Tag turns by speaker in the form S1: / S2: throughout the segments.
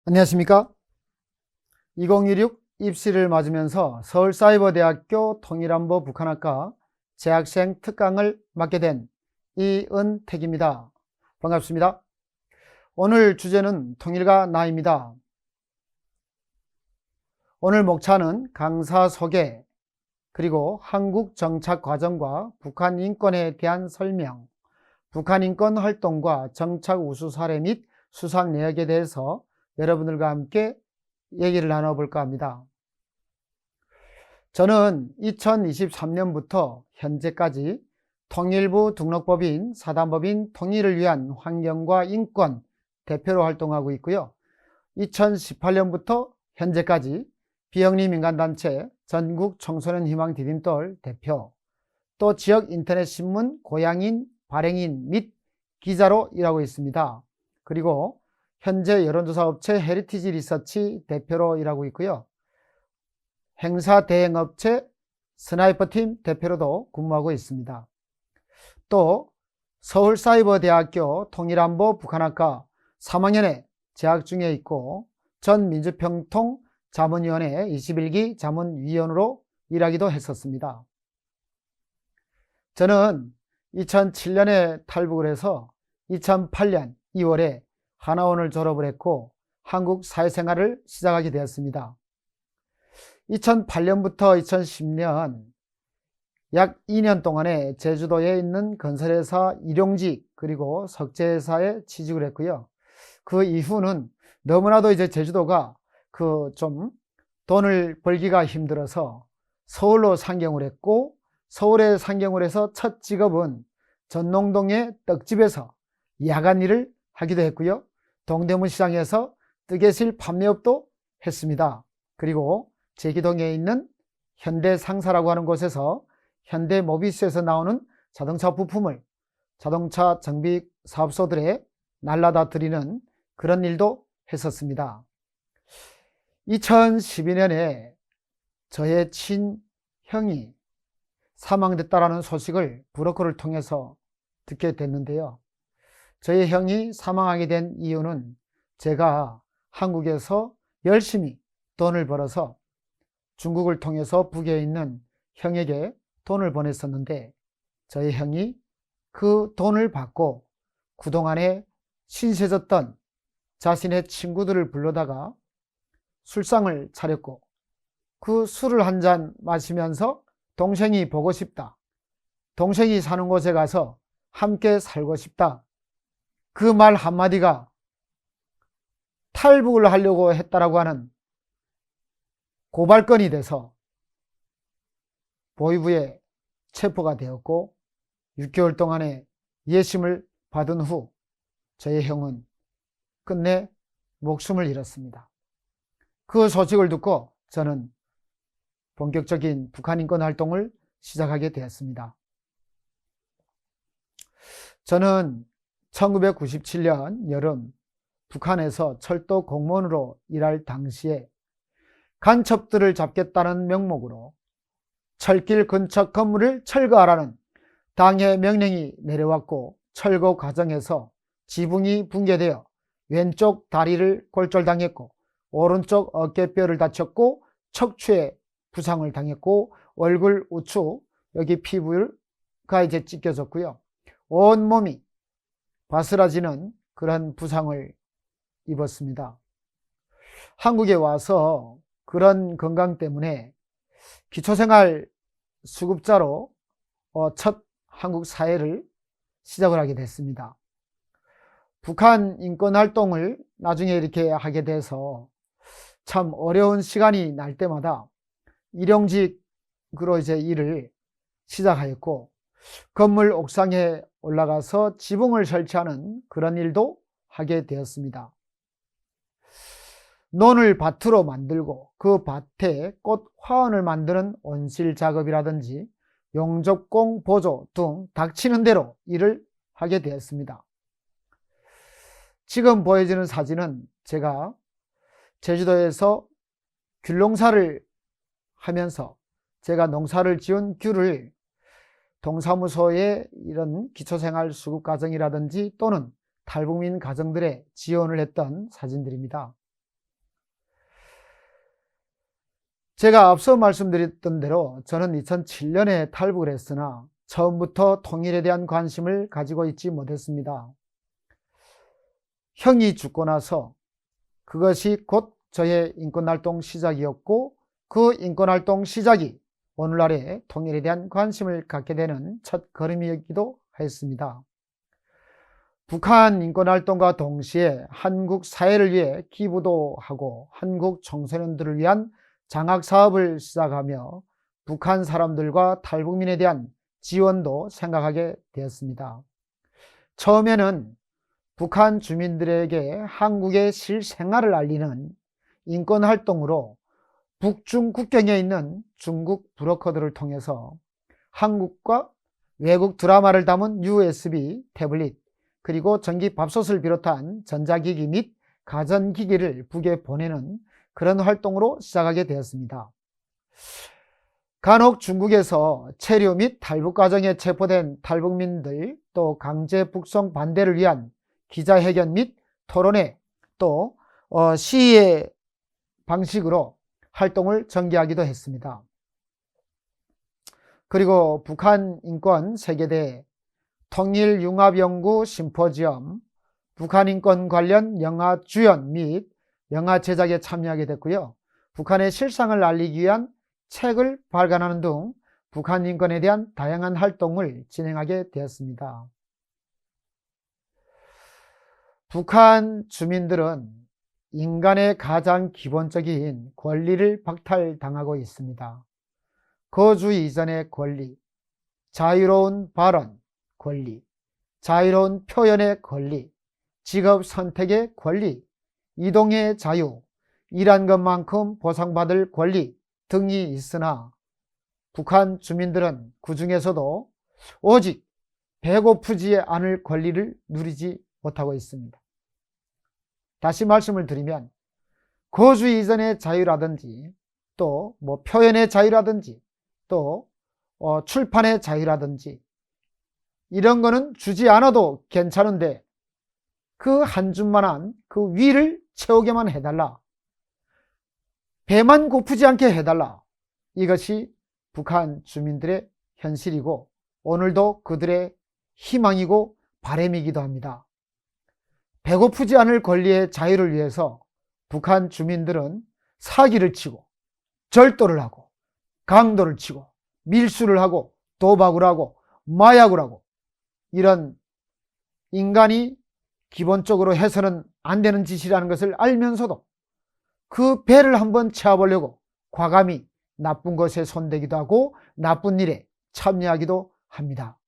S1: 안녕하십니까? 2016 입시를 맞으면서 서울사이버대학교 통일안보 북한학과 재학생 특강을 맡게 된 이은택입니다. 반갑습니다. 오늘 주제는 통일과 나입니다. 오늘 목차는 강사 소개, 그리고 한국 정착 과정과 북한 인권에 대한 설명, 북한 인권 활동과 정착 우수 사례 및 수상 내역에 대해서 여러분들과 함께 얘기를 나눠볼까 합니다. 저는 2023년부터 현재까지 통일부 등록법인 사단법인 통일을 위한 환경과 인권 대표로 활동하고 있고요. 2018년부터 현재까지 비영리 민간단체 전국 청소년 희망 디딤돌 대표, 또 지역 인터넷 신문 고양인 발행인 및 기자로 일하고 있습니다. 그리고 현재 여론조사 업체 헤리티지 리서치 대표로 일하고 있고요. 행사 대행업체 스나이퍼팀 대표로도 근무하고 있습니다. 또 서울사이버대학교 통일안보 북한학과 3학년에 재학 중에 있고 전 민주평통 자문위원회 21기 자문위원으로 일하기도 했었습니다. 저는 2007년에 탈북을 해서 2008년 2월에 하나원을 졸업을 했고 한국 사회생활을 시작하게 되었습니다. 2008년부터 2010년 약 2년 동안에 제주도에 있는 건설회사 일용직 그리고 석재회사에 취직을 했고요. 그 이후는 너무나도 이제 제주도가 좀 돈을 벌기가 힘들어서 서울로 상경을 했고, 서울에 상경을 해서 첫 직업은 전농동의 떡집에서 야간 일을 하기도 했고요. 동대문 시장에서 뜨개실 판매업도 했습니다. 그리고 제기동에 있는 현대상사라고 하는 곳에서 현대모비스에서 나오는 자동차 부품을 자동차 정비 사업소들에 날라다 드리는 그런 일도 했었습니다. 2012년에 저의 친형이 사망됐다라는 소식을 브로커를 통해서 듣게 됐는데요. 저희 형이 사망하게 된 이유는 제가 한국에서 열심히 돈을 벌어서 중국을 통해서 북에 있는 형에게 돈을 보냈었는데, 저희 형이 그 돈을 받고 그동안에 신세졌던 자신의 친구들을 불러다가 술상을 차렸고, 그 술을 한 잔 마시면서 동생이 보고 싶다, 동생이 사는 곳에 가서 함께 살고 싶다, 그 말 한마디가 탈북을 하려고 했다라고 하는 고발건이 돼서 보위부에 체포가 되었고 6개월 동안의 예심을 받은 후 저의 형은 끝내 목숨을 잃었습니다. 그 소식을 듣고 저는 본격적인 북한 인권 활동을 시작하게 되었습니다. 저는 1997년 여름 북한에서 철도 공무원으로 일할 당시에 간첩들을 잡겠다는 명목으로 철길 근처 건물을 철거하라는 당의 명령이 내려왔고, 철거 과정에서 지붕이 붕괴되어 왼쪽 다리를 골절당했고, 오른쪽 어깨뼈를 다쳤고, 척추에 부상을 당했고, 얼굴 우측 여기 피부가 이제 찢겨졌고요. 온몸이 바스라지는 그런 부상을 입었습니다. 한국에 와서 그런 건강 때문에 기초생활 수급자로 첫 한국 사회를 시작을 하게 됐습니다. 북한 인권 활동을 나중에 이렇게 하게 돼서 참 어려운 시간이 날 때마다 일용직으로 이제 일을 시작하였고, 건물 옥상에 올라가서 지붕을 설치하는 그런 일도 하게 되었습니다. 논을 밭으로 만들고 그 밭에 꽃 화원을 만드는 온실 작업이라든지 용접공 보조 등 닥치는 대로 일을 하게 되었습니다. 지금 보여지는 사진은 제가 제주도에서 귤농사를 하면서 제가 농사를 지은 귤을 동사무소의 이런 기초생활 수급과정이라든지 또는 탈북민 가정들의 지원을 했던 사진들입니다. 제가 앞서 말씀드렸던 대로 저는 2007년에 탈북을 했으나 처음부터 통일에 대한 관심을 가지고 있지 못했습니다. 형이 죽고 나서 그것이 곧 저의 인권활동 시작이었고, 그 인권활동 시작이 오늘날의 통일에 대한 관심을 갖게 되는 첫 걸음이기도 했습니다. 북한 인권활동과 동시에 한국 사회를 위해 기부도 하고 한국 청소년들을 위한 장학사업을 시작하며 북한 사람들과 탈북민에 대한 지원도 생각하게 되었습니다. 처음에는 북한 주민들에게 한국의 실생활을 알리는 인권활동으로 북중 국경에 있는 중국 브로커들을 통해서 한국과 외국 드라마를 담은 USB, 태블릿, 그리고 전기밥솥을 비롯한 전자기기 및 가전기기를 북에 보내는 그런 활동으로 시작하게 되었습니다. 간혹 중국에서 체류 및 탈북 과정에 체포된 탈북민들, 또 강제 북송 반대를 위한 기자회견 및 토론회, 또 시위의 방식으로 활동을 전개하기도 했습니다. 그리고 북한 인권 세계대회, 통일융합연구 심포지엄, 북한 인권 관련 영화 주연 및 영화 제작에 참여하게 됐고요. 북한의 실상을 알리기 위한 책을 발간하는 등 북한 인권에 대한 다양한 활동을 진행하게 되었습니다. 북한 주민들은 인간의 가장 기본적인 권리를 박탈당하고 있습니다. 거주 이전의 권리, 자유로운 발언 권리, 자유로운 표현의 권리, 직업 선택의 권리, 이동의 자유, 일한 것만큼 보상받을 권리 등이 있으나 북한 주민들은 그 중에서도 오직 배고프지 않을 권리를 누리지 못하고 있습니다. 다시 말씀을 드리면 거주 이전의 자유라든지 또 표현의 자유라든지 또 출판의 자유라든지 이런 거는 주지 않아도 괜찮은데 그 한 줌만한 그 위를 채우게만 해달라. 배만 고프지 않게 해달라. 이것이 북한 주민들의 현실이고 오늘도 그들의 희망이고 바람이기도 합니다. 배고프지 않을 권리의 자유를 위해서 북한 주민들은 사기를 치고 절도를 하고 강도를 치고 밀수를 하고 도박을 하고 마약을 하고 이런 인간이 기본적으로 해서는 안 되는 짓이라는 것을 알면서도 그 배를 한번 채워보려고 과감히 나쁜 것에 손대기도 하고 나쁜 일에 참여하기도 합니다.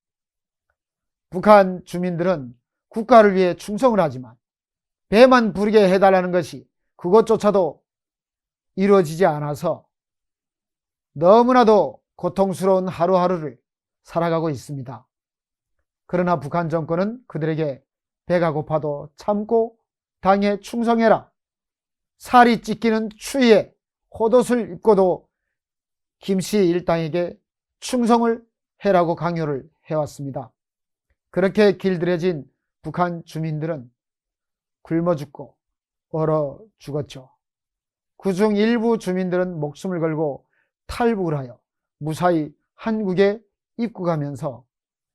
S1: 북한 주민들은 국가를 위해 충성을 하지만 배만 부르게 해달라는 것이 그것조차도 이루어지지 않아서 너무나도 고통스러운 하루하루를 살아가고 있습니다. 그러나 북한 정권은 그들에게 배가 고파도 참고 당에 충성해라. 살이 찢기는 추위에 헛옷을 입고도 김씨 일당에게 충성을 해라고 강요를 해왔습니다. 그렇게 길들여진 북한 주민들은 굶어 죽고 얼어 죽었죠. 그중 일부 주민들은 목숨을 걸고 탈북을 하여 무사히 한국에 입국하면서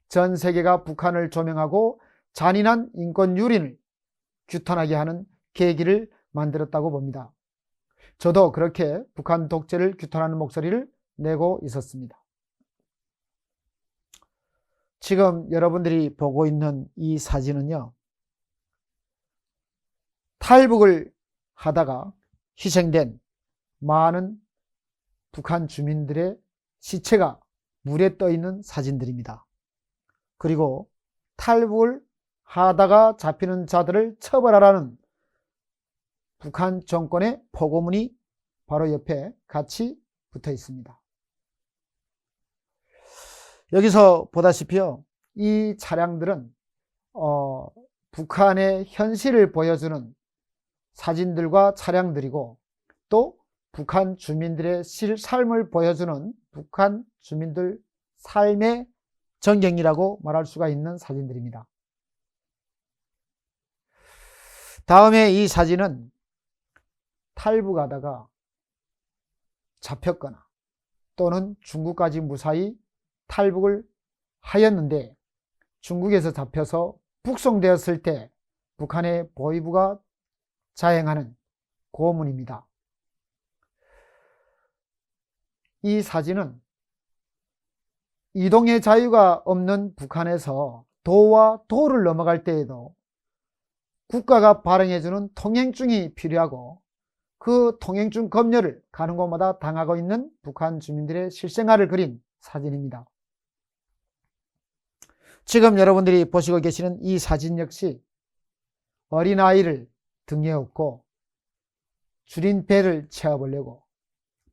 S1: 전 세계가 북한을 조명하고 잔인한 인권 유린을 규탄하게 하는 계기를 만들었다고 봅니다. 저도 그렇게 북한 독재를 규탄하는 목소리를 내고 있었습니다. 지금 여러분들이 보고 있는 이 사진은요, 탈북을 하다가 희생된 많은 북한 주민들의 시체가 물에 떠 있는 사진들입니다. 그리고 탈북을 하다가 잡히는 자들을 처벌하라는 북한 정권의 포고문이 바로 옆에 같이 붙어 있습니다. 여기서 보다시피요, 이 차량들은 북한의 현실을 보여주는 사진들과 차량들이고 또 북한 주민들의 삶을 보여주는 북한 주민들 삶의 전경이라고 말할 수가 있는 사진들입니다. 다음에 이 사진은 탈북하다가 잡혔거나 또는 중국까지 무사히 탈북을 하였는데 중국에서 잡혀서 북송되었을 때 북한의 보위부가 자행하는 고문입니다. 이 사진은 이동의 자유가 없는 북한에서 도와 도를 넘어갈 때에도 국가가 발행해주는 통행증이 필요하고 그 통행증 검열을 가는 곳마다 당하고 있는 북한 주민들의 실생활을 그린 사진입니다. 지금 여러분들이 보시고 계시는 이 사진 역시 어린아이를 등에 업고 줄인 배를 채워보려고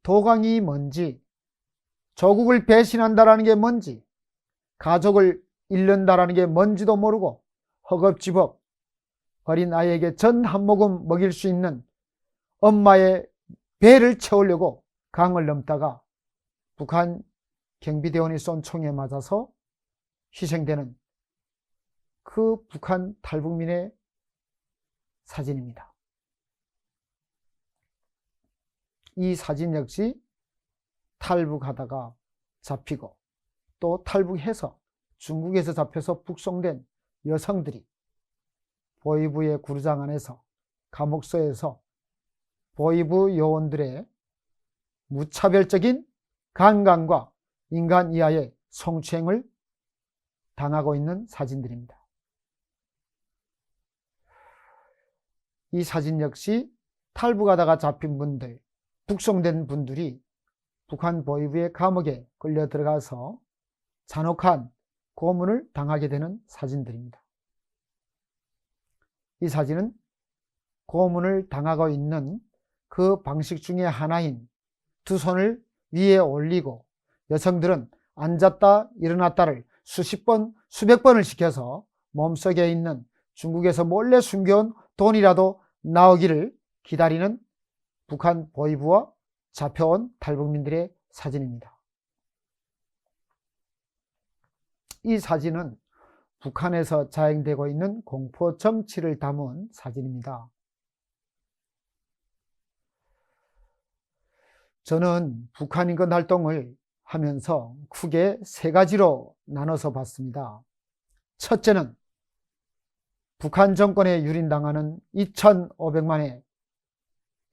S1: 도강이 뭔지, 조국을 배신한다라는 게 뭔지, 가족을 잃는다라는 게 뭔지도 모르고 허겁지겁 어린아이에게 전 한 모금 먹일 수 있는 엄마의 배를 채우려고 강을 넘다가 북한 경비대원이 쏜 총에 맞아서 희생되는 그 북한 탈북민의 사진입니다. 이 사진 역시 탈북하다가 잡히고 또 탈북해서 중국에서 잡혀서 북송된 여성들이 보위부의 구루장 안에서 감옥소에서 보위부 요원들의 무차별적인 강간과 인간 이하의 성추행을 당하고 있는 사진들입니다. 이 사진 역시 탈북하다가 잡힌 분들, 북송된 분들이 북한 보위부의 감옥에 끌려 들어가서 잔혹한 고문을 당하게 되는 사진들입니다. 이 사진은 고문을 당하고 있는 그 방식 중에 하나인 두 손을 위에 올리고 여성들은 앉았다 일어났다를 수십 번, 수백 번을 시켜서 몸속에 있는 중국에서 몰래 숨겨온 돈이라도 나오기를 기다리는 북한 보위부와 잡혀온 탈북민들의 사진입니다. 이 사진은 북한에서 자행되고 있는 공포 정치를 담은 사진입니다. 저는 북한 인권 활동을 하면서 크게 세 가지로 나눠서 봤습니다. 첫째는 북한 정권에 유린당하는 2,500만의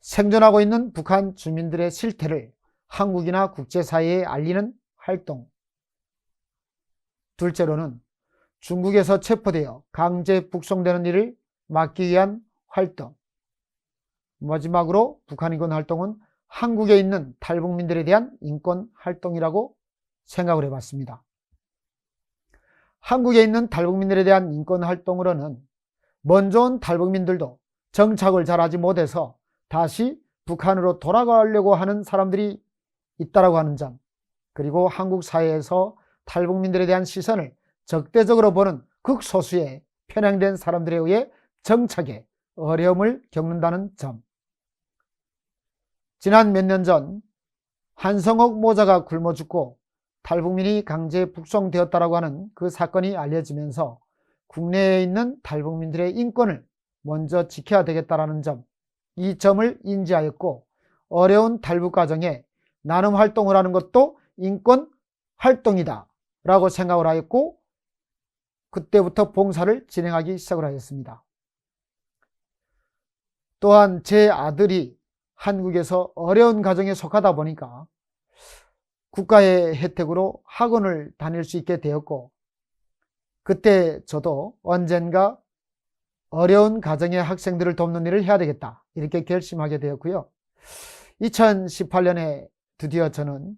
S1: 생존하고 있는 북한 주민들의 실태를 한국이나 국제사회에 알리는 활동. 둘째로는 중국에서 체포되어 강제 북송되는 일을 막기 위한 활동. 마지막으로 북한 인권 활동은 한국에 있는 탈북민들에 대한 인권 활동이라고 생각을 해봤습니다. 한국에 있는 탈북민들에 대한 인권 활동으로는 먼저 온 탈북민들도 정착을 잘하지 못해서 다시 북한으로 돌아가려고 하는 사람들이 있다고 하는 점, 그리고 한국 사회에서 탈북민들에 대한 시선을 적대적으로 보는 극소수의 편향된 사람들에 의해 정착에 어려움을 겪는다는 점. 지난 몇 년 전 한성옥 모자가 굶어 죽고 탈북민이 강제 북송되었다고 하는 그 사건이 알려지면서 국내에 있는 탈북민들의 인권을 먼저 지켜야 되겠다는 점, 이 점을 인지하였고 어려운 탈북 과정에 나눔 활동을 하는 것도 인권 활동이다 라고 생각을 하였고 그때부터 봉사를 진행하기 시작을 하였습니다. 또한 제 아들이 한국에서 어려운 가정에 속하다 보니까 국가의 혜택으로 학원을 다닐 수 있게 되었고 그때 저도 언젠가 어려운 가정의 학생들을 돕는 일을 해야 되겠다 이렇게 결심하게 되었고요. 2018년에 드디어 저는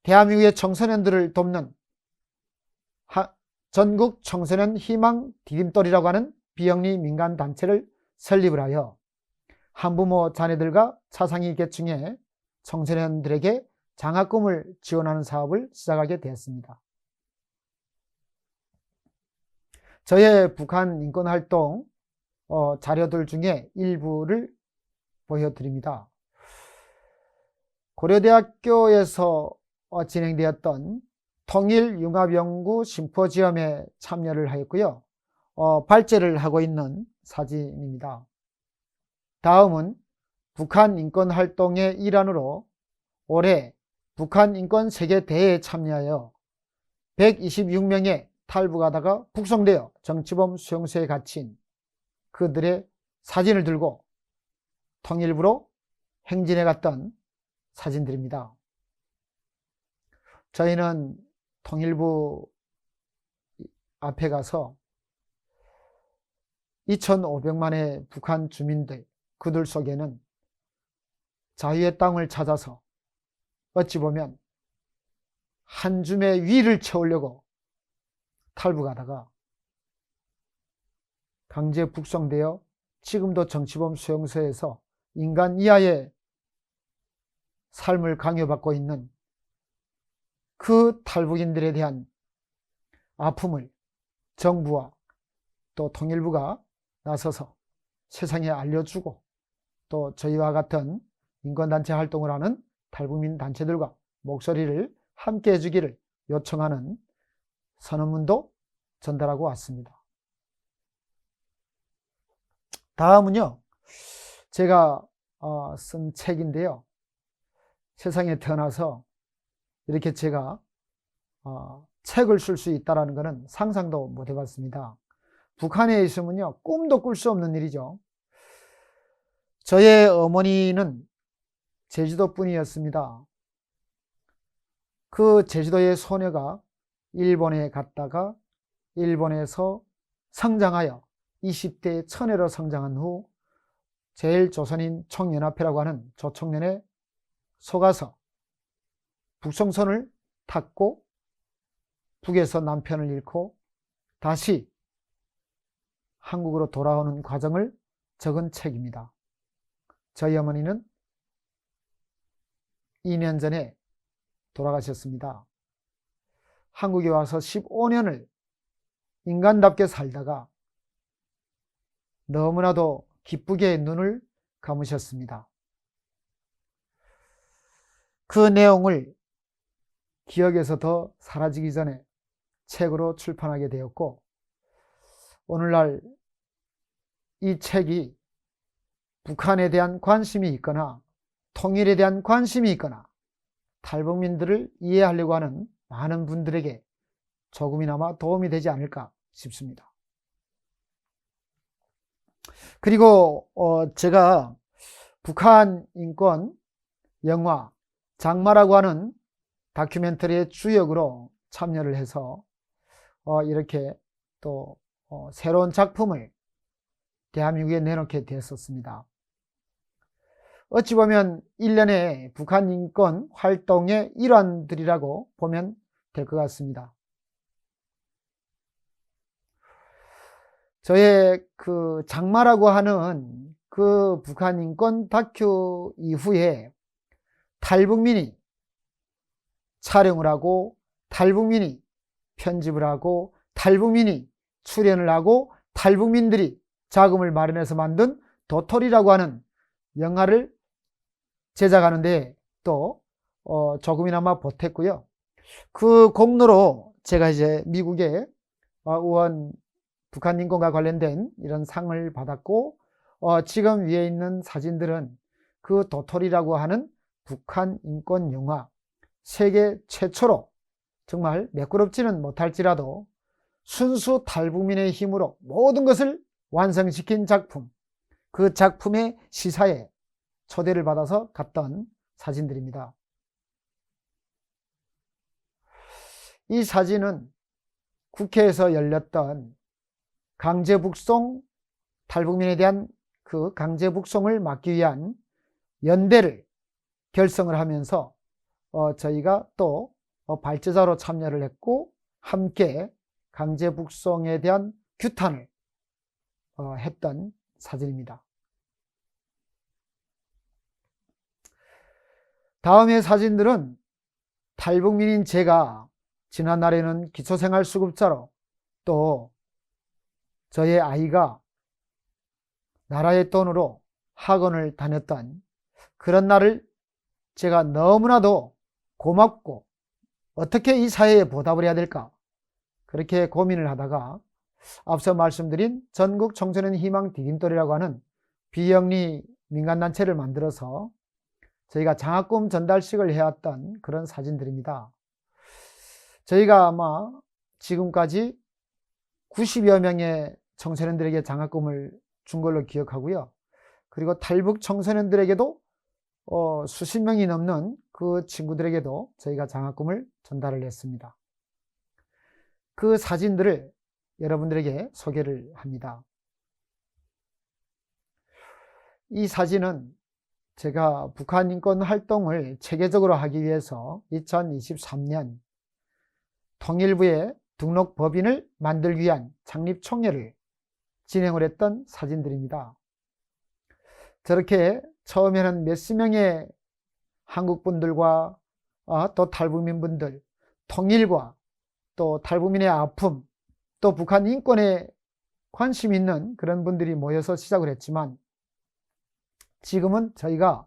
S1: 대한민국의 청소년들을 돕는 전국 청소년 희망 디딤돌이라고 하는 비영리 민간단체를 설립을 하여 한부모 자녀들과 차상위 계층의 청소년들에게 장학금을 지원하는 사업을 시작하게 되었습니다. 저의 북한 인권활동 자료들 중에 일부를 보여드립니다. 고려대학교에서 진행되었던 통일융합연구 심포지엄에 참여를 하였고요. 발제를 하고 있는 사진입니다. 다음은 북한 인권활동의 일환으로 올해 북한 인권 세계대회에 참여하여 126명의 탈북하다가 북송되어 정치범 수용소에 갇힌 그들의 사진을 들고 통일부로 행진해 갔던 사진들입니다. 저희는 통일부 앞에 가서 2,500만의 북한 주민들, 그들 속에는 자유의 땅을 찾아서 어찌 보면 한 줌의 위를 채우려고 탈북하다가 강제 북송되어 지금도 정치범 수용소에서 인간 이하의 삶을 강요받고 있는 그 탈북인들에 대한 아픔을 정부와 또 통일부가 나서서 세상에 알려주고, 또 저희와 같은 인권단체 활동을 하는 탈북민 단체들과 목소리를 함께 해주기를 요청하는 선언문도 전달하고 왔습니다. 다음은요, 제가 쓴 책인데요. 세상에 태어나서 이렇게 제가 책을 쓸 수 있다는 것은 상상도 못 해봤습니다. 북한에 있으면요, 꿈도 꿀 수 없는 일이죠. 저의 어머니는 제주도 분이었습니다. 그 제주도의 소녀가 일본에 갔다가 일본에서 성장하여 20대 처녀로 성장한 후 제일조선인 총연합회라고 하는 조총련에 속아서 북송선을 탔고 북에서 남편을 잃고 다시 한국으로 돌아오는 과정을 적은 책입니다. 저희 어머니는 2년 전에 돌아가셨습니다. 한국에 와서 15년을 인간답게 살다가 너무나도 기쁘게 눈을 감으셨습니다. 그 내용을 기억에서 더 사라지기 전에 책으로 출판하게 되었고, 오늘날 이 책이 북한에 대한 관심이 있거나 통일에 대한 관심이 있거나 탈북민들을 이해하려고 하는 많은 분들에게 조금이나마 도움이 되지 않을까 싶습니다. 그리고 제가 북한 인권 영화 장마라고 하는 다큐멘터리의 주역으로 참여를 해서 이렇게 또 새로운 작품을 대한민국에 내놓게 되었습니다. 어찌 보면 일련의 북한 인권 활동의 일환들이라고 보면 될 것 같습니다. 저의 그 장마라고 하는 그 북한 인권 다큐 이후에 탈북민이 촬영을 하고, 탈북민이 편집을 하고, 탈북민이 출연을 하고, 탈북민들이 자금을 마련해서 만든 도토리라고 하는 영화를 제작하는데 또 조금이나마 보탰고요. 그 공로로 제가 이제 미국의 의원 북한 인권과 관련된 이런 상을 받았고, 지금 위에 있는 사진들은 그 도토리라고 하는 북한 인권 영화, 세계 최초로 정말 매끄럽지는 못할지라도 순수 탈북민의 힘으로 모든 것을 완성시킨 작품, 그 작품의 시사에 초대를 받아서 갔던 사진들입니다. 이 사진은 국회에서 열렸던 강제 북송, 탈북민에 대한 그 강제 북송을 막기 위한 연대를 결성을 하면서 저희가 또 발제자로 참여를 했고, 함께 강제 북송에 대한 규탄을 했던 사진입니다. 다음의 사진들은 탈북민인 제가 지난날에는 기초생활수급자로, 또 저의 아이가 나라의 돈으로 학원을 다녔던 그런 날을 제가 너무나도 고맙고 어떻게 이 사회에 보답을 해야 될까, 그렇게 고민을 하다가 앞서 말씀드린 전국 청소년 희망 디딤돌이라고 하는 비영리 민간단체를 만들어서 저희가 장학금 전달식을 해왔던 그런 사진들입니다. 저희가 아마 지금까지 90여 명의 청소년들에게 장학금을 준 걸로 기억하고요. 그리고 탈북 청소년들에게도 수십 명이 넘는 그 친구들에게도 저희가 장학금을 전달을 했습니다. 그 사진들을 여러분들에게 소개를 합니다. 이 사진은 제가 북한 인권 활동을 체계적으로 하기 위해서 2023년 통일부의 등록법인을 만들기 위한 창립총회를 진행을 했던 사진들입니다. 저렇게 처음에는 몇십 명의 한국분들과 또 탈북민분들, 통일과 또 탈북민의 아픔, 또 북한 인권에 관심 있는 그런 분들이 모여서 시작을 했지만, 지금은 저희가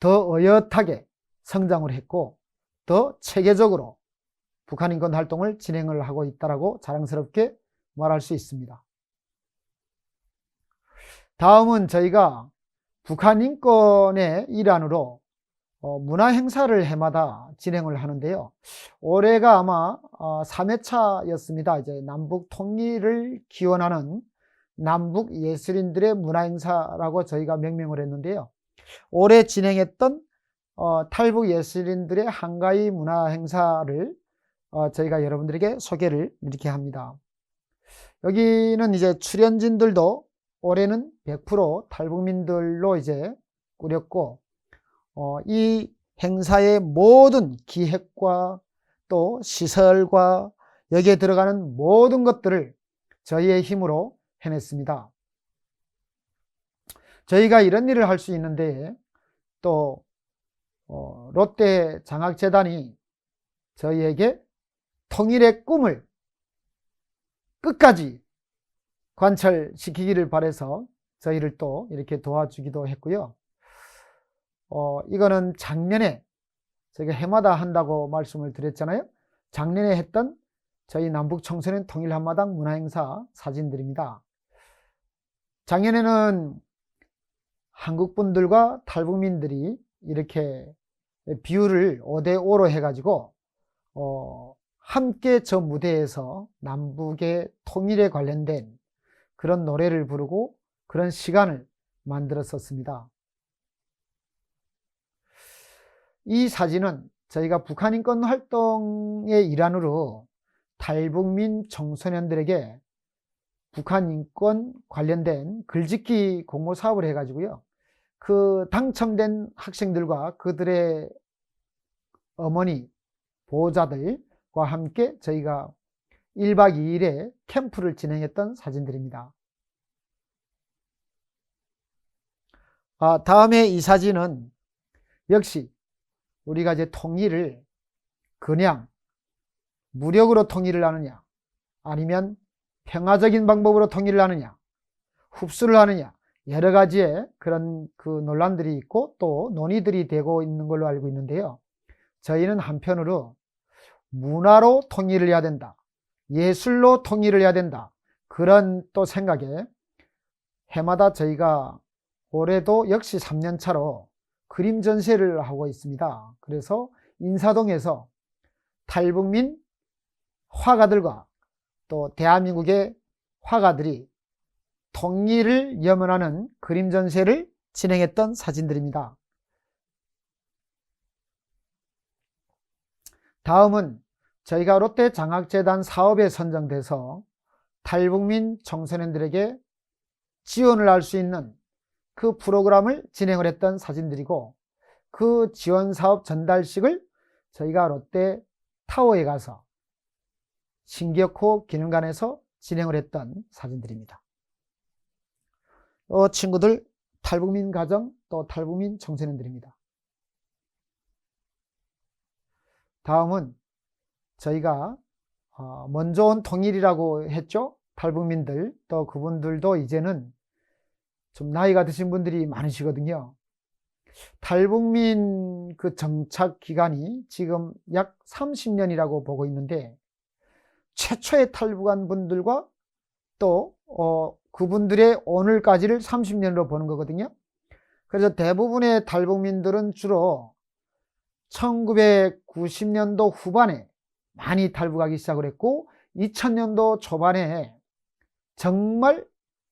S1: 더 어엿하게 성장을 했고 더 체계적으로 북한 인권 활동을 진행을 하고 있다고 자랑스럽게 말할 수 있습니다. 다음은 저희가 북한 인권의 일환으로 문화 행사를 해마다 진행을 하는데요. 올해가 아마 3회차였습니다. 이제 남북 통일을 기원하는 남북 예술인들의 문화 행사라고 저희가 명명을 했는데요. 올해 진행했던 탈북 예술인들의 한가위 문화 행사를 저희가 여러분들에게 소개를 이렇게 합니다. 여기는 이제 출연진들도 올해는 100% 탈북민들로 이제 꾸렸고, 이 행사의 모든 기획과 또 시설과 여기에 들어가는 모든 것들을 저희의 힘으로 해냈습니다. 저희가 이런 일을 할 수 있는데 또 롯데 장학재단이 저희에게 통일의 꿈을 끝까지 관철시키기를 바라서 저희를 또 이렇게 도와주기도 했고요. 이거는 작년에 저희가 해마다 한다고 말씀을 드렸잖아요. 작년에 했던 저희 남북 청소년 통일 한마당 문화행사 사진들입니다. 작년에는 한국분들과 탈북민들이 이렇게 비율을 5대5로 해가지고 함께 저 무대에서 남북의 통일에 관련된 그런 노래를 부르고 그런 시간을 만들었었습니다. 이 사진은 저희가 북한 인권 활동의 일환으로 탈북민 청소년들에게 북한 인권 관련된 글짓기 공모 사업을 해가지고요. 그 당첨된 학생들과 그들의 어머니, 보호자들과 함께 저희가 1박 2일의 캠프를 진행했던 사진들입니다. 다음에 이 사진은 역시 우리가 이제 통일을 그냥 무력으로 통일을 하느냐, 아니면 평화적인 방법으로 통일을 하느냐, 흡수를 하느냐, 여러 가지의 그런 그 논란들이 있고 또 논의들이 되고 있는 걸로 알고 있는데요. 저희는 한편으로 문화로 통일을 해야 된다, 예술로 통일을 해야 된다, 그런 또 생각에 해마다 저희가 올해도 역시 3년차로 그림 전시회를 하고 있습니다. 그래서 인사동에서 탈북민 화가들과 또 대한민국의 화가들이 통일을 염원하는 그림 전시회를 진행했던 사진들입니다. 다음은 저희가 롯데 장학재단 사업에 선정돼서 탈북민 청소년들에게 지원을 할 수 있는 그 프로그램을 진행을 했던 사진들이고, 그 지원 사업 전달식을 저희가 롯데 타워에 가서 신기혁호 기념관에서 진행을 했던 사진들입니다. 친구들 탈북민 가정 또 탈북민 청소년들입니다. 다음은 저희가 먼저 온 통일이라고 했죠. 탈북민들 또 그분들도 이제는 좀 나이가 드신 분들이 많으시거든요. 탈북민 그 정착 기간이 지금 약 30년이라고 보고 있는데, 최초의 탈북한 분들과 또 그분들의 오늘까지를 30년으로 보는 거거든요. 그래서 대부분의 탈북민들은 주로 1990년도 후반에 많이 탈북하기 시작을 했고 2000년도 초반에 정말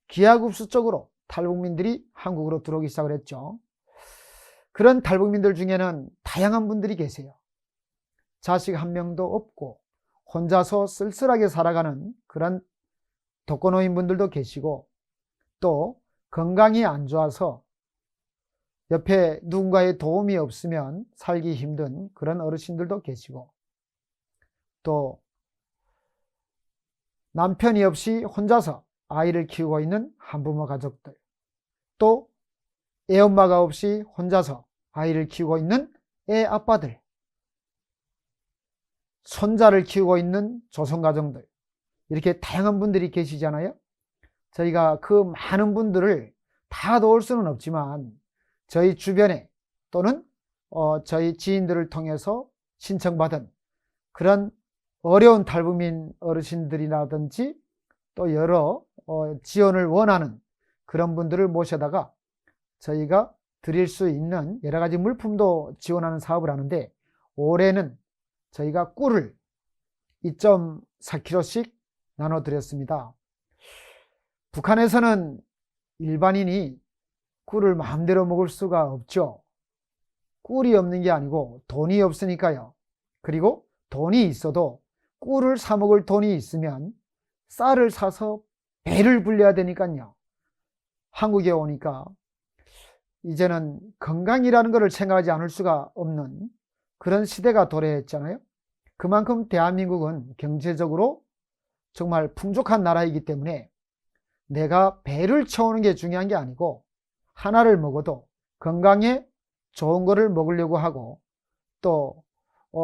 S1: 기하급수적으로 탈북민들이 한국으로 들어오기 시작을 했죠. 그런 탈북민들 중에는 다양한 분들이 계세요. 자식 한 명도 없고 혼자서 쓸쓸하게 살아가는 그런 독거노인분들도 계시고, 또 건강이 안 좋아서 옆에 누군가의 도움이 없으면 살기 힘든 그런 어르신들도 계시고, 또 남편이 없이 혼자서 아이를 키우고 있는 한부모 가족들, 또 애엄마가 없이 혼자서 아이를 키우고 있는 애 아빠들, 손자를 키우고 있는 조선가정들, 이렇게 다양한 분들이 계시잖아요. 저희가 그 많은 분들을 다 도울 수는 없지만 저희 주변에 또는 저희 지인들을 통해서 신청받은 그런 어려운 탈북민 어르신들이라든지 또 여러 지원을 원하는 그런 분들을 모셔다가 저희가 드릴 수 있는 여러 가지 물품도 지원하는 사업을 하는데, 올해는 저희가 꿀을 2.4kg씩 나눠드렸습니다. 북한에서는 일반인이 꿀을 마음대로 먹을 수가 없죠. 꿀이 없는 게 아니고 돈이 없으니까요. 그리고 돈이 있어도 꿀을 사 먹을 돈이 있으면 쌀을 사서 배를 불려야 되니까요. 한국에 오니까 이제는 건강이라는 것을 생각하지 않을 수가 없는 그런 시대가 도래했잖아요. 그만큼 대한민국은 경제적으로 정말 풍족한 나라이기 때문에 내가 배를 채우는 게 중요한 게 아니고 하나를 먹어도 건강에 좋은 거를 먹으려고 하고, 또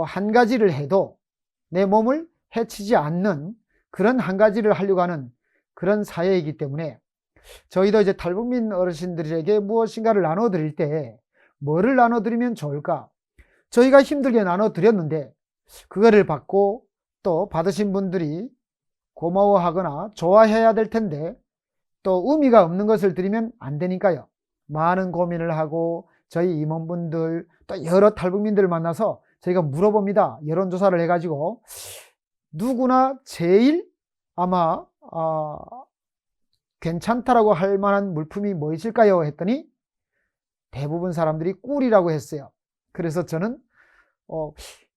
S1: 한 가지를 해도 내 몸을 해치지 않는 그런 한 가지를 하려고 하는 그런 사회이기 때문에 저희도 이제 탈북민 어르신들에게 무엇인가를 나눠드릴 때 뭐를 나눠드리면 좋을까? 저희가 힘들게 나눠드렸는데 그거를 받고 또 받으신 분들이 고마워하거나 좋아해야 될 텐데 또 의미가 없는 것을 드리면 안 되니까요. 많은 고민을 하고 저희 임원분들 또 여러 탈북민들을 만나서 저희가 물어봅니다. 여론조사를 해가지고 누구나 제일 아마 괜찮다라고 할 만한 물품이 뭐 있을까요? 했더니 대부분 사람들이 꿀이라고 했어요. 그래서 저는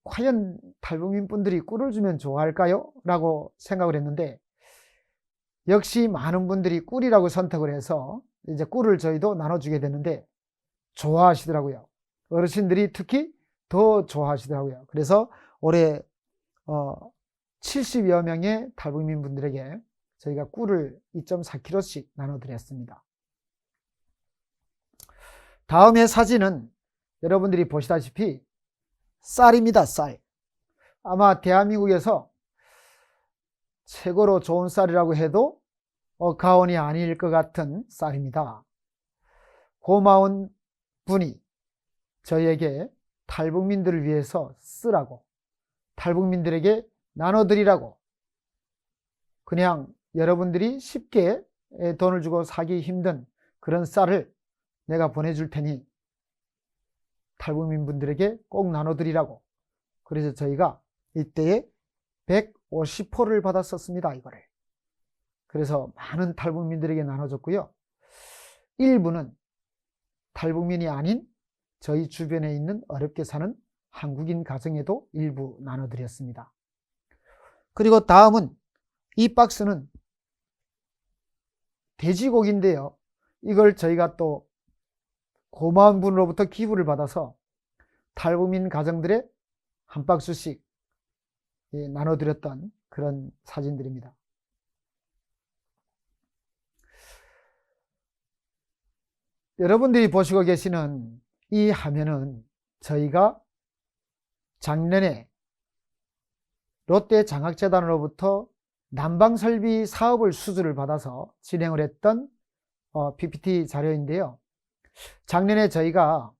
S1: 과연 탈북민 분들이 꿀을 주면 좋아할까요? 라고 생각을 했는데, 역시 많은 분들이 꿀이라고 선택을 해서 이제 꿀을 저희도 나눠주게 됐는데 좋아하시더라고요. 어르신들이 특히 더 좋아하시더라고요. 그래서 올해 70여 명의 탈북민 분들에게 저희가 꿀을 2.4kg씩 나눠드렸습니다. 다음의 사진은 여러분들이 보시다시피 쌀입니다. 쌀. 아마 대한민국에서 최고로 좋은 쌀이라고 해도 과언이 아닐 것 같은 쌀입니다. 고마운 분이 저희에게 탈북민들을 위해서 쓰라고, 탈북민들에게 나눠드리라고, 그냥 여러분들이 쉽게 돈을 주고 사기 힘든 그런 쌀을 내가 보내줄 테니 탈북민 분들에게 꼭 나눠드리라고, 그래서 저희가 이때에 150포를 받았었습니다. 이거를. 그래서 많은 탈북민들에게 나눠줬고요. 일부는 탈북민이 아닌 저희 주변에 있는 어렵게 사는 한국인 가정에도 일부 나눠드렸습니다. 그리고 다음은 이 박스는 돼지고기인데요. 이걸 저희가 또 고마운 분으로부터 기부를 받아서 탈북민 가정들의 한 박스씩 나눠드렸던 그런 사진들입니다. 여러분들이 보시고 계시는 이 화면은 저희가 작년에 롯데장학재단으로부터 난방설비 사업을 수주를 받아서 진행을 했던 PPT 자료인데요. 작년에 저희가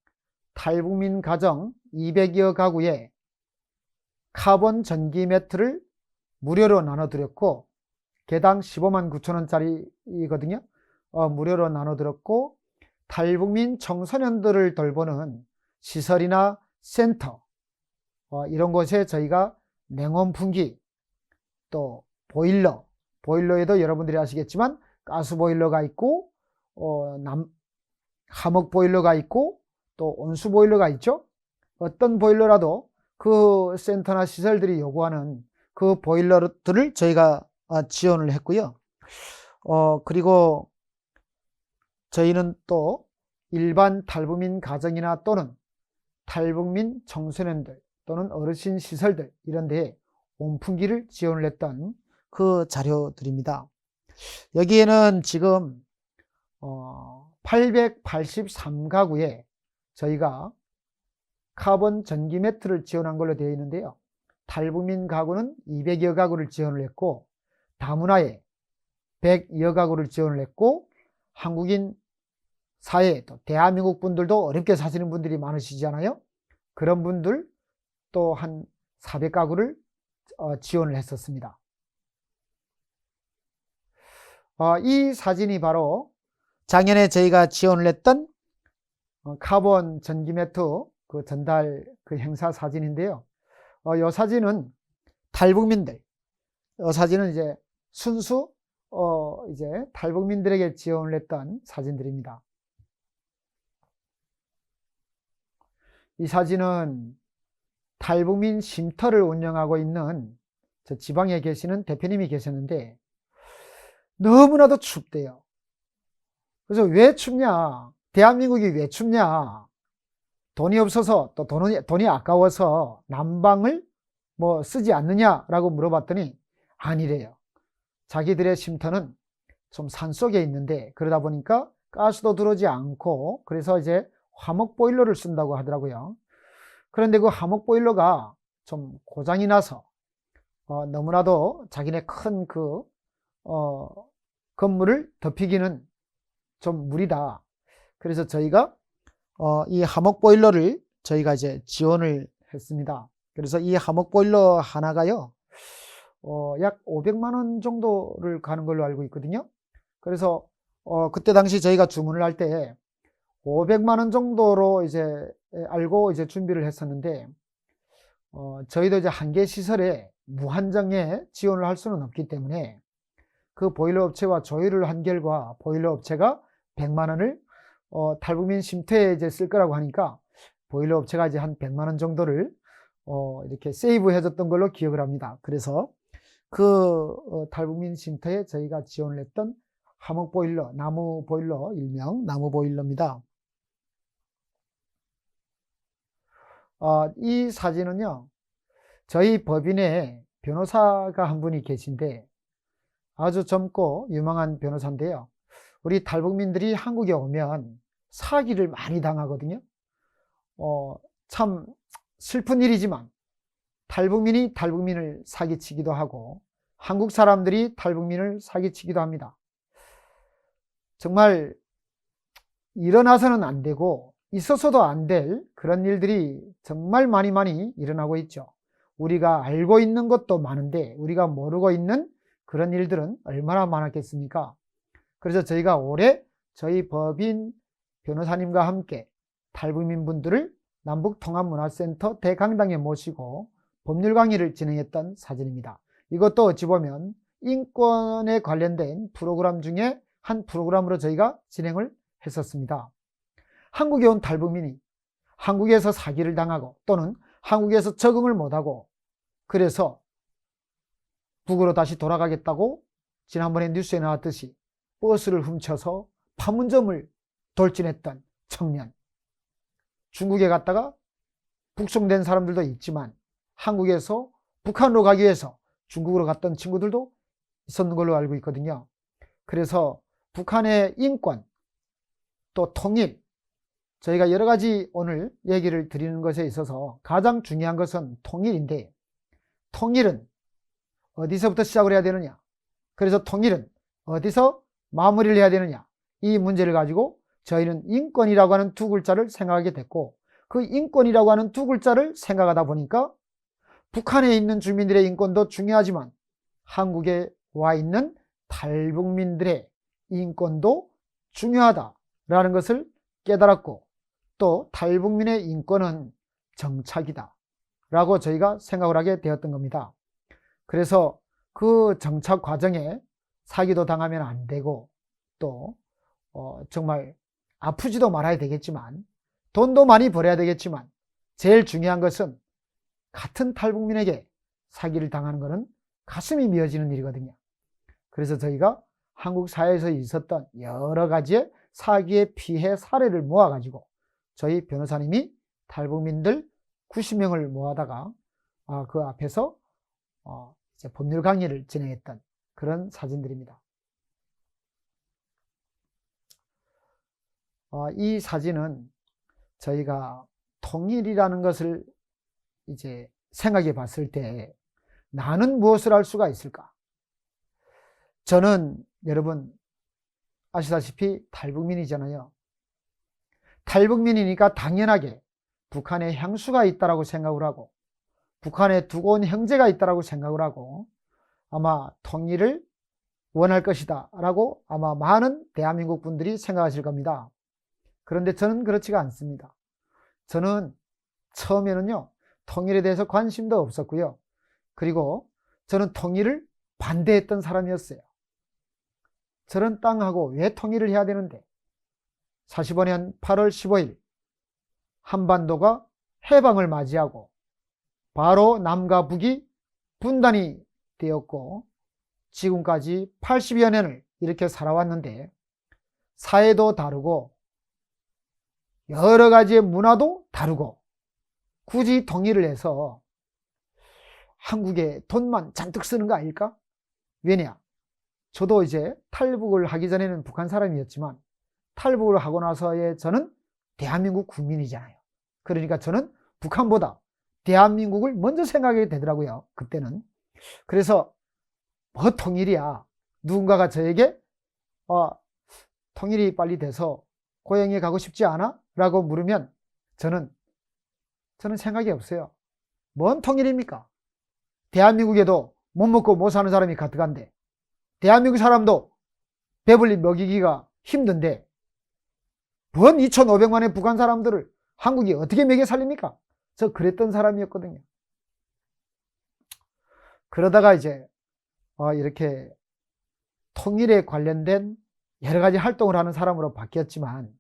S1: 탈북민 가정 200여 가구에 카본 전기 매트를 무료로 나눠드렸고, 개당 15만 9천 원짜리거든요. 무료로 나눠드렸고, 탈북민 청소년들을 돌보는 시설이나 센터, 이런 곳에 저희가 냉온풍기, 또 보일러에도 여러분들이 아시겠지만 가스 보일러가 있고, 화목 보일러가 있고, 또 온수 보일러가 있죠. 어떤 보일러라도 그 센터나 시설들이 요구하는 그 보일러들을 저희가 지원을 했고요. 그리고 저희는 또 일반 탈북민 가정이나 또는 탈북민 청소년들 또는 어르신 시설들 이런 데에 온풍기를 지원을 했던 그 자료들입니다. 여기에는 지금 883가구에 저희가 카본 전기 매트를 지원한 걸로 되어 있는데요. 탈북민 가구는 200여 가구를 지원을 했고, 다문화에 100여 가구를 지원을 했고, 한국인 사회, 또 대한민국 분들도 어렵게 사시는 분들이 많으시잖아요. 그런 분들 또 한 400가구를 지원을 했었습니다. 이 사진이 바로 작년에 저희가 지원을 했던 카본 전기 매트 그 전달 그 행사 사진인데요. 이 사진은 탈북민들, 이 사진은 이제 순수 이제 탈북민들에게 지원을 했던 사진들입니다. 이 사진은 탈북민 쉼터를 운영하고 있는 저 지방에 계시는 대표님이 계셨는데 너무나도 춥대요. 그래서 왜 춥냐? 대한민국이 왜 춥냐? 돈이 없어서 또 돈이 아까워서 난방을 뭐 쓰지 않느냐라고 물어봤더니 아니래요. 자기들의 쉼터는 좀 산속에 있는데 그러다 보니까 가스도 들어오지 않고 그래서 이제 화목 보일러를 쓴다고 하더라고요. 그런데 그 화목 보일러가 좀 고장이 나서 너무나도 자기네 큰 그 건물을 덮이기는 좀 무리다. 그래서 저희가 이 화목 보일러를 저희가 이제 지원을 했습니다. 그래서 이 화목 보일러 하나가요, 약 500만 원 정도를 가는 걸로 알고 있거든요. 그래서 그때 당시 저희가 주문을 할 때 500만 원 정도로 이제 알고 이제 준비를 했었는데, 저희도 이제 한 개 시설에 무한정에 지원을 할 수는 없기 때문에 그 보일러 업체와 조율을 한 결과 보일러 업체가 100만 원을 탈북민 쉼터에 이제 쓸 거라고 하니까 보일러 업체가 이제 한 100만 원 정도를 이렇게 세이브 해줬던 걸로 기억을 합니다. 그래서 그 탈북민 쉼터에 저희가 지원을 했던 화목 보일러, 나무 보일러, 일명 나무 보일러입니다. 이 사진은요, 저희 법인에 변호사가 한 분이 계신데 아주 젊고 유망한 변호사인데요. 우리 탈북민들이 한국에 오면 사기를 많이 당하거든요. 참 슬픈 일이지만 탈북민이 탈북민을 사기치기도 하고 한국 사람들이 탈북민을 사기치기도 합니다. 정말 일어나서는 안 되고 있어서도 안 될 그런 일들이 정말 많이 일어나고 있죠. 우리가 알고 있는 것도 많은데 우리가 모르고 있는 그런 일들은 얼마나 많았겠습니까? 그래서 저희가 올해 저희 법인 변호사님과 함께 탈북민 분들을 남북통합문화센터 대강당에 모시고 법률 강의를 진행했던 사진입니다. 이것도 어찌 보면 인권에 관련된 프로그램 중에 한 프로그램으로 저희가 진행을 했었습니다. 한국에 온 탈북민이 한국에서 사기를 당하고 또는 한국에서 적응을 못하고 그래서 북으로 다시 돌아가겠다고 지난번에 뉴스에 나왔듯이 버스를 훔쳐서 판문점을 돌진했던 청년, 중국에 갔다가 북송된 사람들도 있지만 한국에서 북한으로 가기 위해서 중국으로 갔던 친구들도 있었는 걸로 알고 있거든요. 그래서 북한의 인권 또 통일, 저희가 여러 가지 오늘 얘기를 드리는 것에 있어서 가장 중요한 것은 통일인데, 통일은 어디서부터 시작을 해야 되느냐, 그래서 통일은 어디서 마무리를 해야 되느냐, 이 문제를 가지고 저희는 인권이라고 하는 두 글자를 생각하게 됐고, 그 인권이라고 하는 두 글자를 생각하다 보니까 북한에 있는 주민들의 인권도 중요하지만 한국에 와 있는 탈북민들의 인권도 중요하다라는 것을 깨달았고 또 탈북민의 인권은 정착이다 라고 저희가 생각을 하게 되었던 겁니다. 그래서 그 정착 과정에 사기도 당하면 안 되고 또 정말 아프지도 말아야 되겠지만 돈도 많이 벌어야 되겠지만 제일 중요한 것은 같은 탈북민에게 사기를 당하는 것은 가슴이 미어지는 일이거든요. 그래서 저희가 한국 사회에서 있었던 여러 가지의 사기의 피해 사례를 모아가지고 저희 변호사님이 탈북민들 90명을 모아다가 그 앞에서 이제 법률 강의를 진행했던 그런 사진들입니다. 이 사진은 저희가 통일이라는 것을 이제 생각해 봤을 때 나는 무엇을 할 수가 있을까? 저는 여러분 아시다시피 탈북민이잖아요. 탈북민이니까 당연하게 북한에 향수가 있다라고 생각을 하고 북한에 두고 온 형제가 있다라고 생각을 하고 아마 통일을 원할 것이다 라고 아마 많은 대한민국 분들이 생각하실 겁니다. 그런데 저는 그렇지가 않습니다. 저는 처음에는요 통일에 대해서 관심도 없었고요. 그리고 저는 통일을 반대했던 사람이었어요. 저런 땅하고 왜 통일을 해야 되는데 45년 8월 15일 한반도가 해방을 맞이하고 바로 남과 북이 분단이 되었고 지금까지 80여 년을 이렇게 살아왔는데 사회도 다르고 여러 가지의 문화도 다르고 굳이 통일을 해서 한국에 돈만 잔뜩 쓰는 거 아닐까? 왜냐? 저도 이제 탈북을 하기 전에는 북한 사람이었지만 탈북을 하고 나서의 저는 대한민국 국민이잖아요. 그러니까 저는 북한보다 대한민국을 먼저 생각하게 되더라고요. 그때는. 그래서 뭐 통일이야. 누군가가 저에게 통일이 빨리 돼서 고향에 가고 싶지 않아? 라고 물으면 저는 생각이 없어요. 뭔 통일입니까? 대한민국에도 못 먹고 못 사는 사람이 가득한데 대한민국 사람도 배불리 먹이기가 힘든데 뭔 2,500만의 북한 사람들을 한국이 어떻게 먹여 살립니까? 저 그랬던 사람이었거든요. 그러다가 이제 이렇게 통일에 관련된 여러 가지 활동을 하는 사람으로 바뀌었지만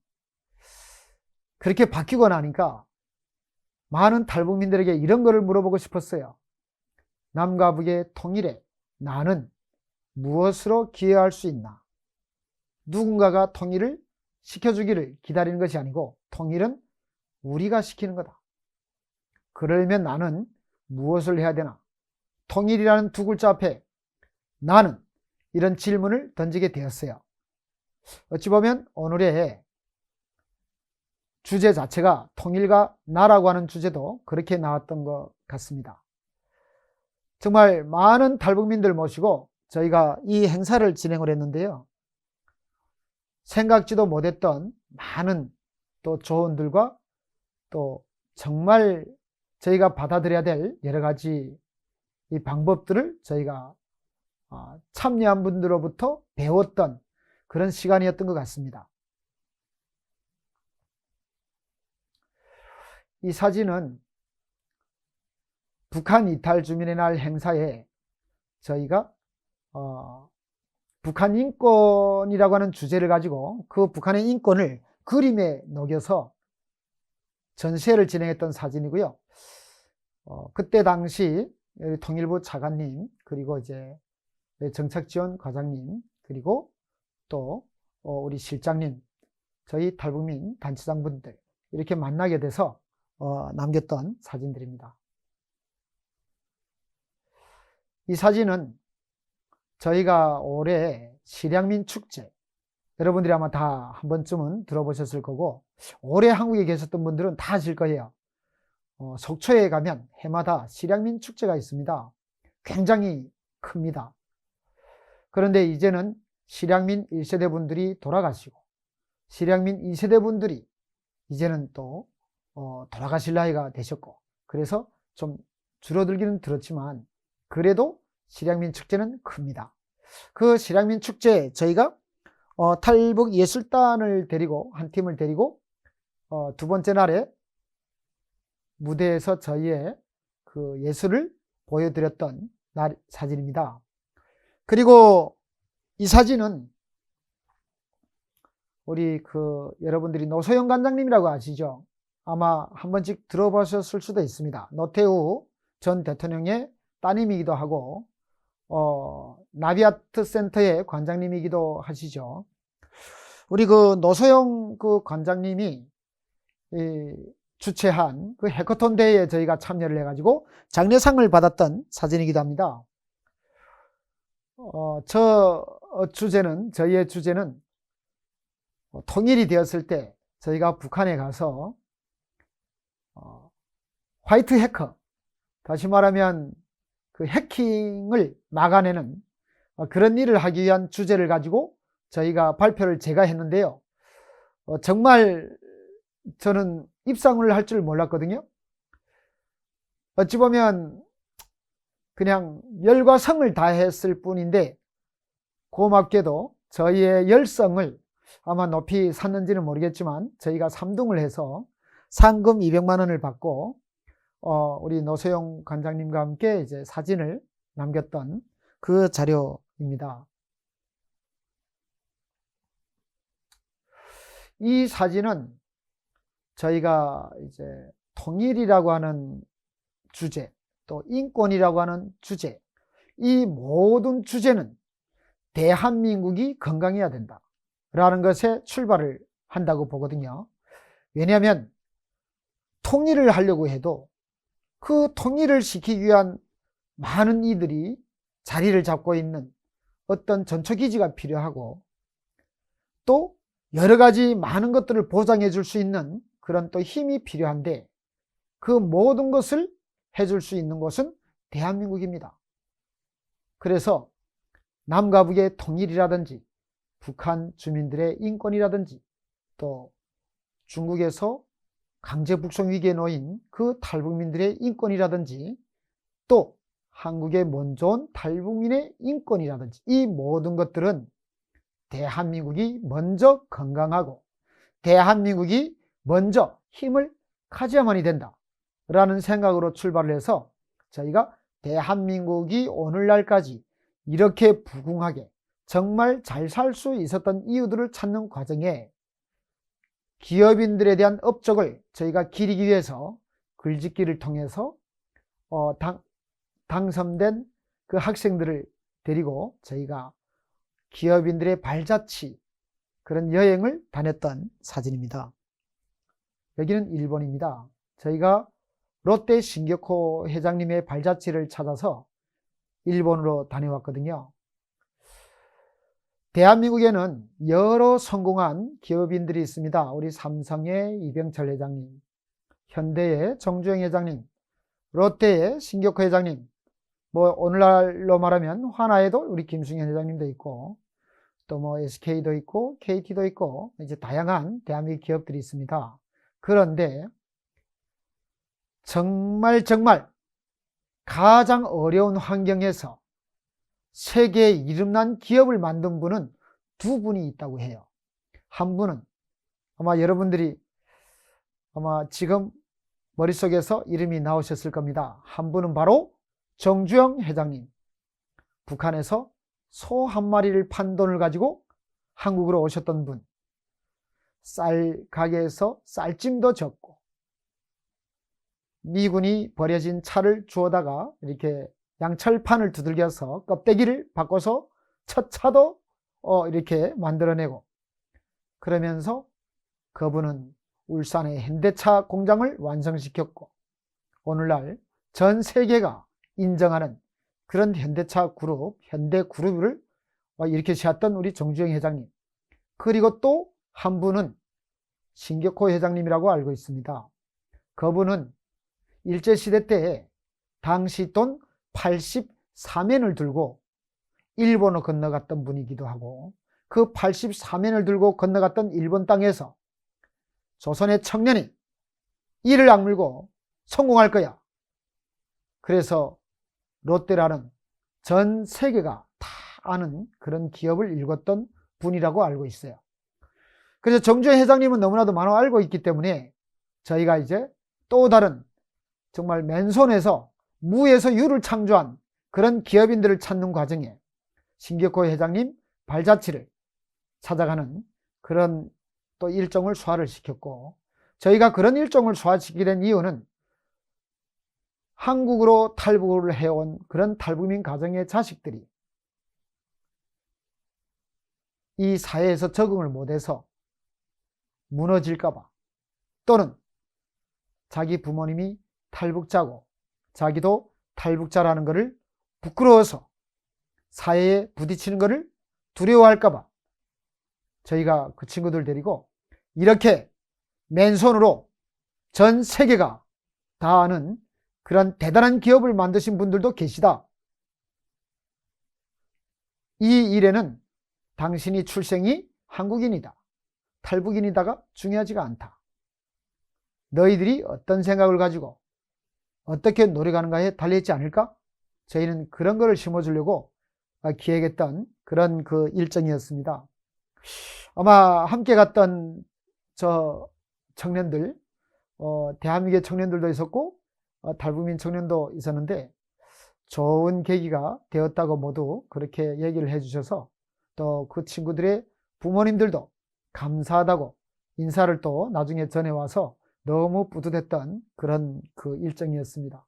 S1: 그렇게 바뀌고 나니까 많은 탈북민들에게 이런 거를 물어보고 싶었어요. 남과 북의 통일에 나는 무엇으로 기여할 수 있나? 누군가가 통일을 시켜주기를 기다리는 것이 아니고 통일은 우리가 시키는 거다. 그러려면 나는 무엇을 해야 되나? 통일이라는 두 글자 앞에 나는 이런 질문을 던지게 되었어요. 어찌 보면 오늘의 주제 자체가 통일과 나라고 하는 주제도 그렇게 나왔던 것 같습니다. 정말 많은 탈북민들 모시고 저희가 이 행사를 진행을 했는데요. 생각지도 못했던 많은 또 조언들과 또 정말 저희가 받아들여야 될 여러 가지 이 방법들을 저희가 참여한 분들로부터 배웠던 그런 시간이었던 것 같습니다. 이 사진은 북한 이탈 주민의 날 행사에 저희가 북한 인권이라고 하는 주제를 가지고 그 북한의 인권을 그림에 녹여서 전시회를 진행했던 사진이고요. 그때 당시 통일부 차관님 그리고 이제 정착지원 과장님 그리고 또 우리 실장님 저희 탈북민 단체장분들 이렇게 만나게 돼서 남겼던 사진들입니다. 이 사진은 저희가 올해 실향민 축제 여러분들이 아마 다 한 번쯤은 들어보셨을 거고 올해 한국에 계셨던 분들은 다 아실 거예요. 속초에 가면 해마다 실향민 축제가 있습니다. 굉장히 큽니다. 그런데 이제는 실향민 1세대 분들이 돌아가시고 실향민 2세대 분들이 이제는 또 돌아가실 나이가 되셨고 그래서 좀 줄어들기는 들었지만 그래도 실향민 축제는 큽니다. 그 실향민 축제 저희가 탈북 예술단을 데리고 한 팀을 데리고 두 번째 날에 무대에서 저희의 그 예술을 보여드렸던 날 사진입니다. 그리고 이 사진은 우리 여러분들이 노소영 관장님이라고 아시죠? 아마 한 번씩 들어보셨을 수도 있습니다. 노태우 전 대통령의 따님이기도 하고 나비아트 센터의 관장님이기도 하시죠. 우리 노소영 관장님이 주최한 해커톤 대회에 저희가 참여를 해가지고 장려상을 받았던 사진이기도 합니다. 저희의 주제는 통일이 되었을 때 저희가 북한에 가서 화이트 해커, 다시 말하면 해킹을 막아내는 그런 일을 하기 위한 주제를 가지고 저희가 발표를 제가 했는데요. 정말 저는 입상을 할 줄 몰랐거든요. 어찌 보면 그냥 열과 성을 다했을 뿐인데 고맙게도 저희의 열성을 아마 높이 샀는지는 모르겠지만 저희가 3등을 해서 상금 200만 원을 받고 우리 노소영 관장님과 함께 이제 사진을 남겼던 그 자료입니다. 이 사진은 저희가 이제 통일이라고 하는 주제, 또 인권이라고 하는 주제, 이 모든 주제는 대한민국이 건강해야 된다 라는 것에 출발을 한다고 보거든요. 왜냐하면 통일을 하려고 해도 그 통일을 시키기 위한 많은 이들이 자리를 잡고 있는 어떤 전초기지가 필요하고 또 여러 가지 많은 것들을 보장해 줄 수 있는 그런 또 힘이 필요한데 그 모든 것을 해줄 수 있는 곳은 대한민국입니다. 그래서 남과 북의 통일이라든지 북한 주민들의 인권이라든지 또 중국에서 강제 북송 위기에 놓인 그 탈북민들의 인권이라든지 또 한국의 먼저 온 탈북민의 인권이라든지 이 모든 것들은 대한민국이 먼저 건강하고 대한민국이 먼저 힘을 가져야만이 된다 라는 생각으로 출발을 해서 저희가 대한민국이 오늘날까지 이렇게 부궁하게 정말 잘 살 수 있었던 이유들을 찾는 과정에 기업인들에 대한 업적을 저희가 기리기 위해서 글짓기를 통해서 당선된 그 학생들을 데리고 저희가 기업인들의 발자취 그런 여행을 다녔던 사진입니다. 여기는 일본입니다. 저희가 롯데 신격호 회장님의 발자취를 찾아서 일본으로 다녀왔거든요. 대한민국에는 여러 성공한 기업인들이 있습니다. 우리 삼성의 이병철 회장님, 현대의 정주영 회장님, 롯데의 신격호 회장님, 오늘날로 말하면 화나에도 우리 김승현 회장님도 있고 또 SK도 있고 KT도 있고 이제 다양한 대한민국 기업들이 있습니다. 그런데 정말 가장 어려운 환경에서 세계에 이름난 기업을 만든 분은 두 분이 있다고 해요. 한 분은 아마 여러분들이 아마 지금 머릿속에서 이름이 나오셨을 겁니다. 한 분은 바로 정주영 회장님. 북한에서 소 한 마리를 판 돈을 가지고 한국으로 오셨던 분. 쌀 가게에서 쌀찜도 젓고 미군이 버려진 차를 주워다가 이렇게 양철판을 두들겨서 껍데기를 바꿔서 첫 차도 이렇게 만들어내고 그러면서 그분은 울산의 현대차 공장을 완성시켰고 오늘날 전 세계가 인정하는 그런 현대차 그룹, 현대그룹을 이렇게 세웠던 우리 정주영 회장님. 그리고 또 한 분은 신격호 회장님이라고 알고 있습니다. 그분은 일제시대 때 당시 돈 84맨을 들고 일본으로 건너갔던 분이기도 하고 그 84맨을 들고 건너갔던 일본 땅에서 조선의 청년이 이를 악물고 성공할 거야. 그래서 롯데라는 전 세계가 다 아는 그런 기업을 일궜던 분이라고 알고 있어요. 그래서 정주영 회장님은 너무나도 많아 알고 있기 때문에 저희가 이제 또 다른 정말 맨손에서 무에서 유를 창조한 그런 기업인들을 찾는 과정에 신격호 회장님 발자취를 찾아가는 그런 또 일정을 소화를 시켰고, 저희가 그런 일정을 소화시키게 된 이유는 한국으로 탈북을 해온 그런 탈북민 가정의 자식들이 이 사회에서 적응을 못해서 무너질까봐, 또는 자기 부모님이 탈북자고 자기도 탈북자라는 것을 부끄러워서 사회에 부딪히는 것을 두려워할까봐 저희가 그 친구들 데리고 이렇게 맨손으로 전 세계가 다 아는 그런 대단한 기업을 만드신 분들도 계시다. 이 일에는 당신이 출생이 한국인이다, 탈북인이다가 중요하지가 않다. 너희들이 어떤 생각을 가지고 어떻게 노력하는가에 달려있지 않을까? 저희는 그런 거를 심어주려고 기획했던 그런 그 일정이었습니다. 아마 함께 갔던 저 청년들, 대한민국의 청년들도 있었고 탈북민 청년도 있었는데 좋은 계기가 되었다고 모두 그렇게 얘기를 해주셔서, 또 그 친구들의 부모님들도 감사하다고 인사를 또 나중에 전해와서 너무 뿌듯했던 그런 그 일정이었습니다.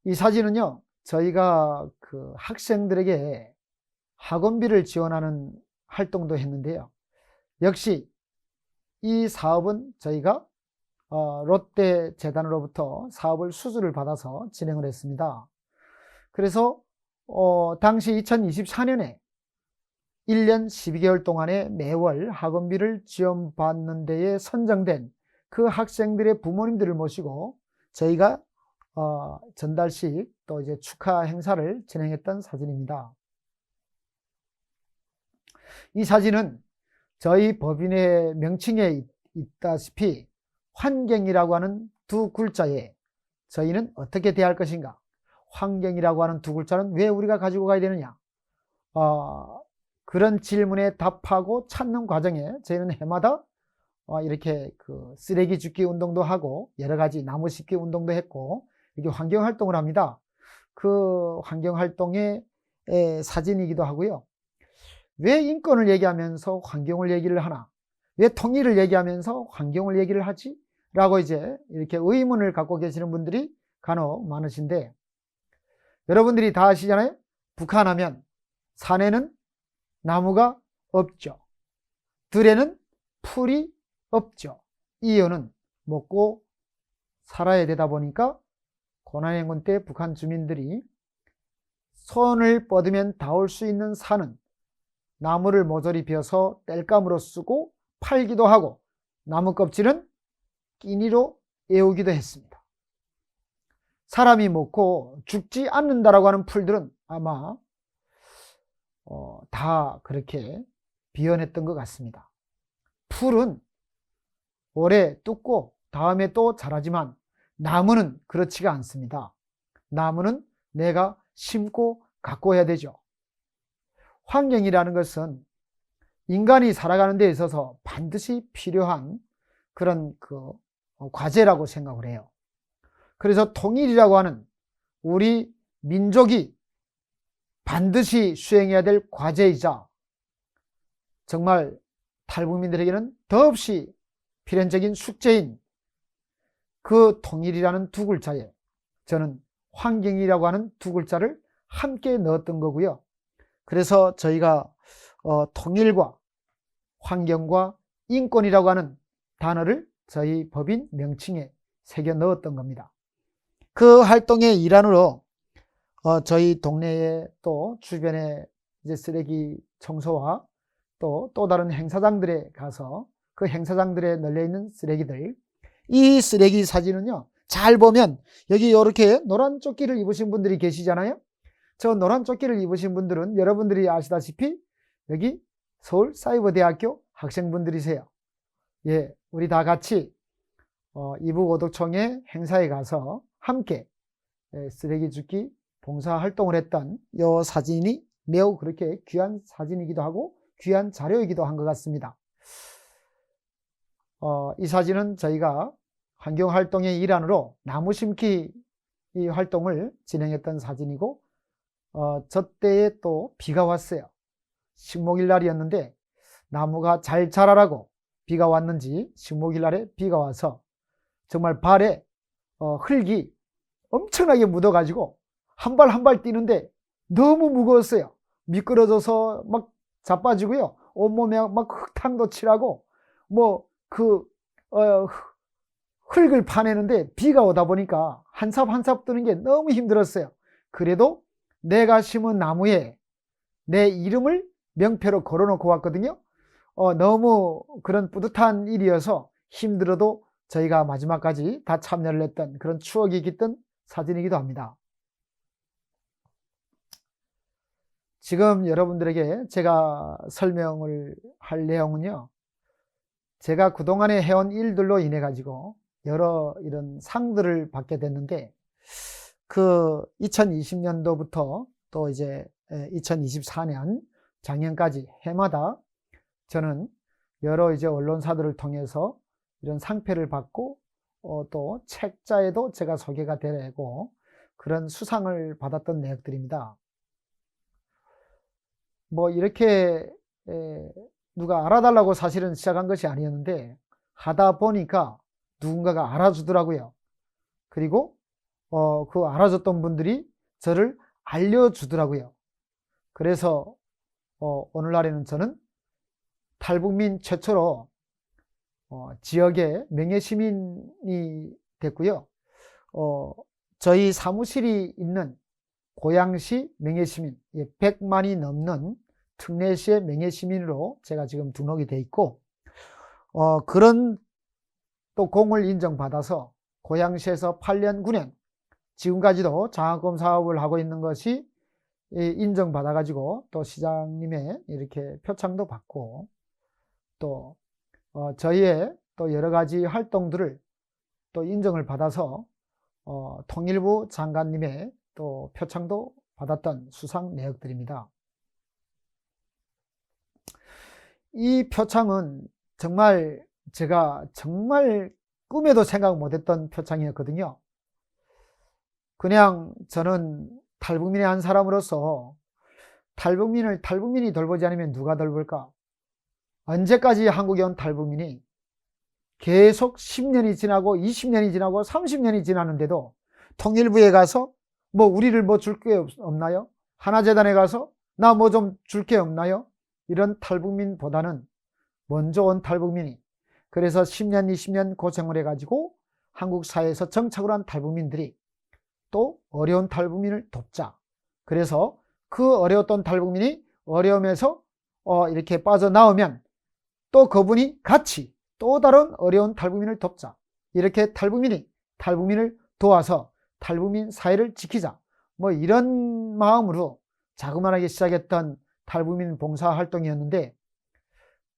S1: 이 사진은요, 저희가 그 학생들에게 학원비를 지원하는 활동도 했는데요. 역시 이 사업은 저희가 롯데재단으로부터 사업을 수주를 받아서 진행을 했습니다. 그래서 당시 2024년에 1년 12개월 동안에 매월 학원비를 지원받는 데에 선정된 그 학생들의 부모님들을 모시고 저희가 전달식 또 이제 축하 행사를 진행했던 사진입니다. 이 사진은 저희 법인의 명칭에 있다시피 환경이라고 하는 두 글자에 저희는 어떻게 대할 것인가, 환경이라고 하는 두 글자는 왜 우리가 가지고 가야 되느냐, 그런 질문에 답하고 찾는 과정에 저희는 해마다 이렇게 그 쓰레기 줍기 운동도 하고 여러 가지 나무 심기 운동도 했고 이렇게 환경 활동을 합니다. 그 환경 활동의 사진이기도 하고요. 왜 인권을 얘기하면서 환경을 얘기를 하나, 왜 통일을 얘기하면서 환경을 얘기를 하지? 라고 이제 이렇게 의문을 갖고 계시는 분들이 간혹 많으신데, 여러분들이 다 아시잖아요. 북한 하면 산에는 나무가 없죠. 들에는 풀이 없죠. 이유는 먹고 살아야 되다 보니까 고난행군 때 북한 주민들이 손을 뻗으면 닿을 수 있는 산은 나무를 모조리 베어서 땔감으로 쓰고 팔기도 하고 나무 껍질은 끼니로 애우기도 했습니다. 사람이 먹고 죽지 않는다라고 하는 풀들은 아마 다 그렇게 비워냈던 것 같습니다. 풀은 오래 뜯고 다음에 또 자라지만 나무는 그렇지가 않습니다. 나무는 내가 심고 가꿔야 되죠. 환경이라는 것은 인간이 살아가는 데 있어서 반드시 필요한 그런 그 과제라고 생각을 해요. 그래서 통일이라고 하는 우리 민족이 반드시 수행해야 될 과제이자 정말 탈북민들에게는 더없이 필연적인 숙제인 그 통일이라는 두 글자에 저는 환경이라고 하는 두 글자를 함께 넣었던 거고요. 그래서 저희가 통일과 환경과 인권이라고 하는 단어를 저희 법인 명칭에 새겨 넣었던 겁니다. 그 활동의 일환으로 저희 동네에 또 주변에 이제 쓰레기 청소와 또 다른 행사장들에 가서 그 행사장들에 널려있는 쓰레기들, 이 쓰레기 사진은요, 잘 보면 여기 이렇게 노란 조끼를 입으신 분들이 계시잖아요. 저 노란 조끼를 입으신 분들은 여러분들이 아시다시피 여기 서울사이버대학교 학생분들이세요. 예, 우리 다 같이 이북오덕총회 행사에 가서 함께 쓰레기 줍기 봉사활동을 했던 이 사진이 매우 그렇게 귀한 사진이기도 하고 귀한 자료이기도 한 것 같습니다. 이 사진은 저희가 환경활동의 일환으로 나무 심기 이 활동을 진행했던 사진이고, 저 때에 또 비가 왔어요. 식목일 날이었는데 나무가 잘 자라라고 비가 왔는지 식목일 날에 비가 와서 정말 발에 흙이 엄청나게 묻어가지고 한 발 한 발 뛰는데 너무 무거웠어요. 미끄러져서 막 자빠지고요. 온몸에 막 흙탕도 칠하고 뭐 흙을 파내는데 비가 오다 보니까 한 삽 한 삽 뜨는 게 너무 힘들었어요. 그래도 내가 심은 나무에 내 이름을 명패로 걸어놓고 왔거든요. 너무 그런 뿌듯한 일이어서 힘들어도 저희가 마지막까지 다 참여를 했던 그런 추억이 깃든 사진이기도 합니다. 지금 여러분들에게 제가 설명을 할 내용은요, 제가 그동안에 해온 일들로 인해 가지고 여러 이런 상들을 받게 됐는데, 그 2020년도부터 또 이제 2024년 작년까지 해마다 저는 여러 이제 언론사들을 통해서 이런 상패를 받고 또 책자에도 제가 소개가 되고 그런 수상을 받았던 내역들입니다. 뭐 이렇게 누가 알아달라고 사실은 시작한 것이 아니었는데 하다 보니까 누군가가 알아주더라고요. 그리고 그 알아줬던 분들이 저를 알려주더라고요. 그래서 오늘날에는 저는 탈북민 최초로 지역의 명예시민이 됐고요. 저희 사무실이 있는 고양시 명예시민, 100만이 넘는 특례시의 명예시민으로 제가 지금 등록이 돼 있고, 그런 또 공을 인정받아서 고양시에서 8년, 9년, 지금까지도 장학금 사업을 하고 있는 것이 인정받아 가지고 또 시장님의 이렇게 표창도 받고, 또 저희의 또 여러 가지 활동들을 또 인정을 받아서 통일부 장관님의 또 표창도 받았던 수상 내역들입니다. 이 표창은 정말 제가 정말 꿈에도 생각 못했던 표창이었거든요. 그냥 저는 탈북민의 한 사람으로서 탈북민이 돌보지 않으면 누가 돌볼까? 언제까지 한국에 온 탈북민이 계속 10년이 지나고 20년이 지나고 30년이 지났는데도 통일부에 가서 뭐 우리를 뭐 줄 게 없나요? 하나재단에 가서 나 뭐 좀 줄 게 없나요? 이런 탈북민보다는 먼저 온 탈북민이, 그래서 10년 20년 고생을 해가지고 한국 사회에서 정착을 한 탈북민들이 또 어려운 탈북민을 돕자. 그래서 그 어려웠던 탈북민이 어려움에서 이렇게 빠져나오면 또 그분이 같이 또 다른 어려운 탈북민을 돕자. 이렇게 탈북민을 도와서 탈북민 사회를 지키자. 뭐 이런 마음으로 자그마하게 시작했던 탈북민 봉사활동이었는데,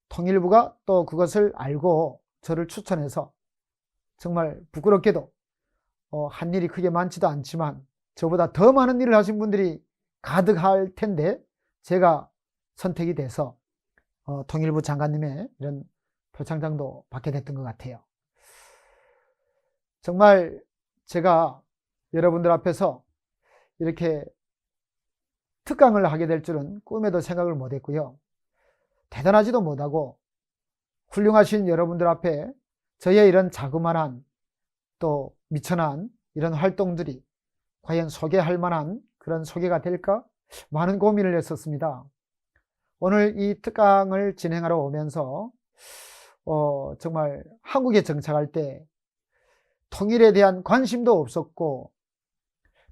S1: 통일부가 또 그것을 알고 저를 추천해서 정말 부끄럽게도 한 일이 크게 많지도 않지만 저보다 더 많은 일을 하신 분들이 가득할 텐데 제가 선택이 돼서 통일부 장관님의 이런 표창장도 받게 됐던 것 같아요. 정말 제가 여러분들 앞에서 이렇게 특강을 하게 될 줄은 꿈에도 생각을 못했고요. 대단하지도 못하고 훌륭하신 여러분들 앞에 저의 이런 자그마한 또 미천한 이런 활동들이 과연 소개할 만한 그런 소개가 될까? 많은 고민을 했었습니다. 오늘 이 특강을 진행하러 오면서 정말 한국에 정착할 때 통일에 대한 관심도 없었고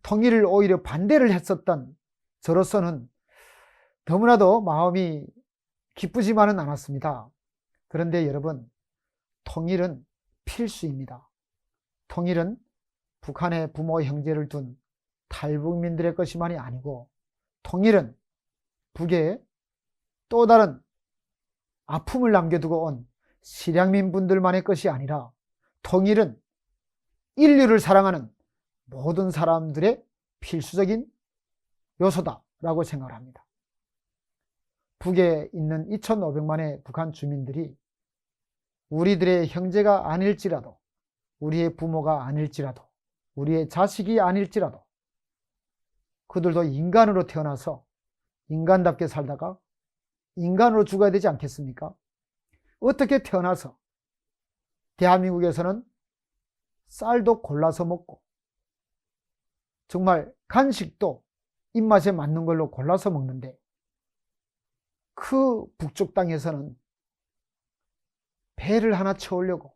S1: 통일을 오히려 반대를 했었던 저로서는 너무나도 마음이 기쁘지만은 않았습니다. 그런데 여러분, 통일은 필수입니다. 통일은 북한의 부모 형제를 둔 탈북민들의 것이만이 아니고, 통일은 북에 또 다른 아픔을 남겨두고 온 실향민 분들만의 것이 아니라, 통일은 인류를 사랑하는 모든 사람들의 필수적인 요소다라고 생각을 합니다. 북에 있는 2,500만의 북한 주민들이 우리들의 형제가 아닐지라도, 우리의 부모가 아닐지라도, 우리의 자식이 아닐지라도 그들도 인간으로 태어나서 인간답게 살다가 인간으로 죽어야 되지 않겠습니까? 어떻게 태어나서 대한민국에서는 쌀도 골라서 먹고 정말 간식도 입맛에 맞는 걸로 골라서 먹는데 그 북쪽 땅에서는 배를 하나 채우려고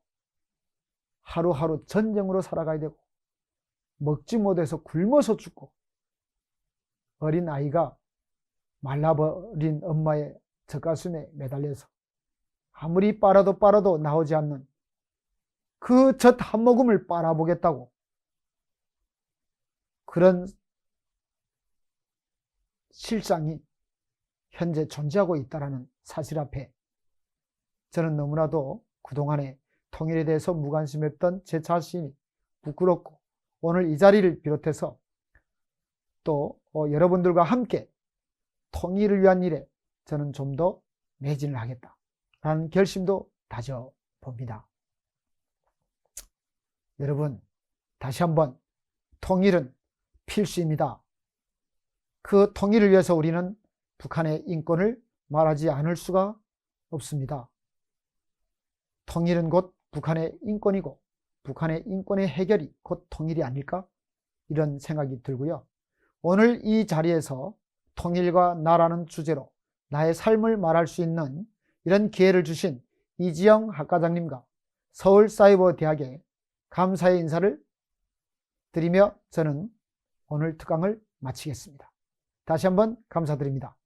S1: 하루하루 전쟁으로 살아가야 되고 먹지 못해서 굶어서 죽고 어린 아이가 말라버린 엄마의 젖가슴에 매달려서 아무리 빨아도 나오지 않는 그 젖 한 모금을 빨아보겠다고 그런 실상이 현재 존재하고 있다는 사실 앞에 저는 너무나도 그동안에 통일에 대해서 무관심했던 제 자신이 부끄럽고 오늘 이 자리를 비롯해서 또 여러분들과 함께 통일을 위한 일에 저는 좀 더 매진을 하겠다라는 결심도 다져봅니다. 여러분, 다시 한번 통일은 필수입니다. 그 통일을 위해서 우리는 북한의 인권을 말하지 않을 수가 없습니다. 통일은 곧 북한의 인권이고 북한의 인권의 해결이 곧 통일이 아닐까? 이런 생각이 들고요. 오늘 이 자리에서 통일과 나라는 주제로 나의 삶을 말할 수 있는 이런 기회를 주신 이지영 학과장님과 서울사이버대학에 감사의 인사를 드리며 저는 오늘 특강을 마치겠습니다. 다시 한번 감사드립니다.